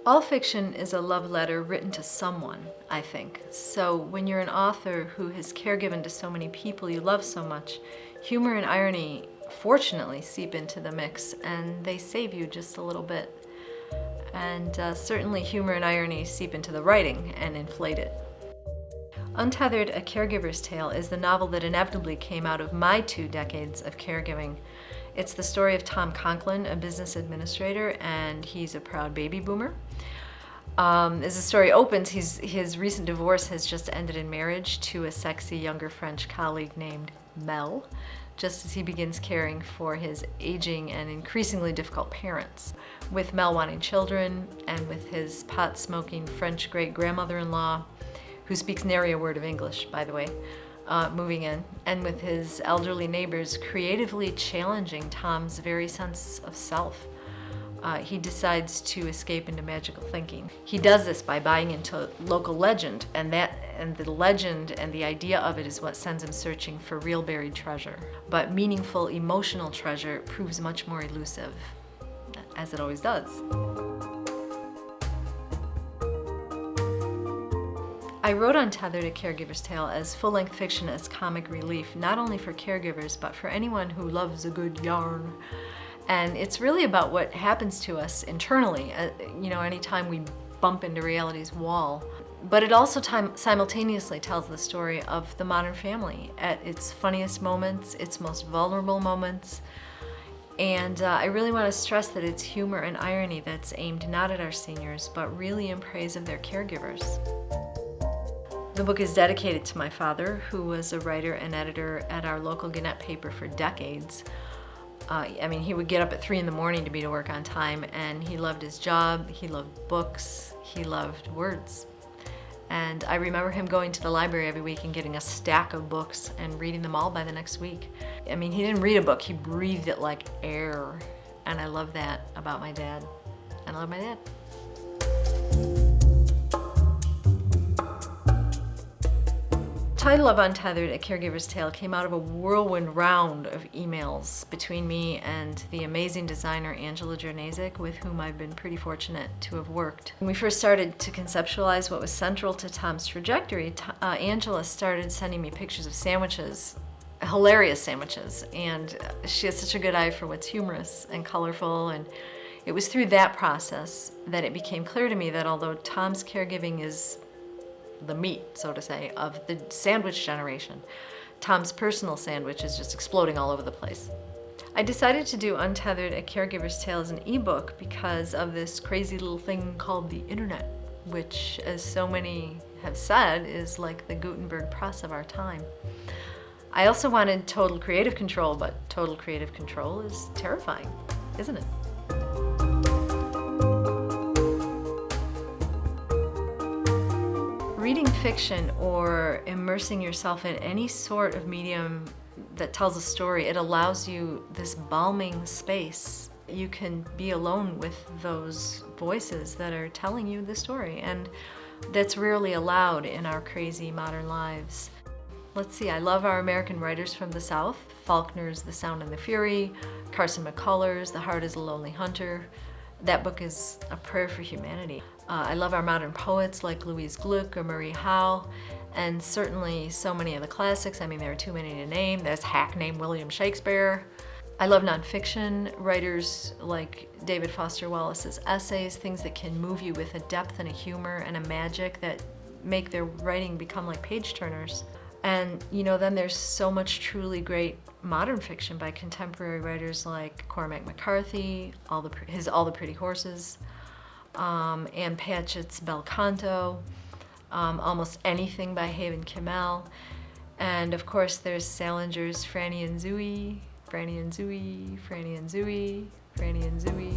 All fiction is a love letter written to someone, I think. So when you're an author who has caregiven to so many people you love so much, humor and irony fortunately seep into the mix, and they save you just a little bit. And certainly humor and irony seep into the writing and inflate it. Untethered, A Caregiver's Tale is the novel that inevitably came out of my 2 decades of caregiving. It's the story of Tom Conklin, a business administrator, and he's a proud baby boomer. As the story opens, his recent divorce has just ended in marriage to a sexy younger French colleague named Mel, just as he begins caring for his aging and increasingly difficult parents. With Mel wanting children, and with his pot-smoking French great-grandmother-in-law, who speaks nary a word of English, by the way, moving in, and with his elderly neighbors creatively challenging Tom's very sense of self, he decides to escape into magical thinking. He does this by buying into local legend, and the legend and the idea of it is what sends him searching for real buried treasure. But meaningful emotional treasure proves much more elusive, as it always does. I wrote Untethered, A Caregiver's Tale as full-length fiction as comic relief, not only for caregivers, but for anyone who loves a good yarn. And it's really about what happens to us internally, anytime we bump into reality's wall. But it also simultaneously tells the story of the modern family at its funniest moments, its most vulnerable moments. And I really want to stress that it's humor and irony that's aimed not at our seniors, but really in praise of their caregivers. The book is dedicated to my father, who was a writer and editor at our local Gannett paper for decades. He would get up at 3 in the morning to be to work on time, and he loved his job, he loved books, he loved words. And I remember him going to the library every week and getting a stack of books and reading them all by the next week. He didn't read a book, he breathed it like air. And I love that about my dad. And I love my dad. The title of Untethered, A Caregiver's Tale came out of a whirlwind round of emails between me and the amazing designer Angela Jernazek, with whom I've been pretty fortunate to have worked. When we first started to conceptualize what was central to Tom's trajectory, Angela started sending me pictures of sandwiches, hilarious sandwiches, and she has such a good eye for what's humorous and colorful, and it was through that process that it became clear to me that although Tom's caregiving is the meat, so to say, of the sandwich generation, Tom's personal sandwich is just exploding all over the place. I decided to do Untethered, A Caregiver's Tale as an ebook because of this crazy little thing called the internet, which, as so many have said, is like the Gutenberg press of our time. I also wanted total creative control, but total creative control is terrifying, isn't it? Reading fiction or immersing yourself in any sort of medium that tells a story, it allows you this balming space. You can be alone with those voices that are telling you the story, and that's rarely allowed in our crazy modern lives. Let's see, I love our American writers from the South. Faulkner's The Sound and the Fury, Carson McCullers' The Heart is a Lonely Hunter. That book is a prayer for humanity. I love our modern poets like Louise Gluck or Marie Howe, and certainly so many of the classics. There are too many to name. There's hack named William Shakespeare. I love nonfiction writers like David Foster Wallace's essays, things that can move you with a depth and a humor and a magic that make their writing become like page turners. And then there's so much truly great modern fiction by contemporary writers like Cormac McCarthy, All the Pretty Horses, Anne Patchett's Bel Canto, almost anything by Haven Kimmel, and of course there's Salinger's Franny and Zooey, Franny and Zooey, Franny and Zooey, Franny and Zooey.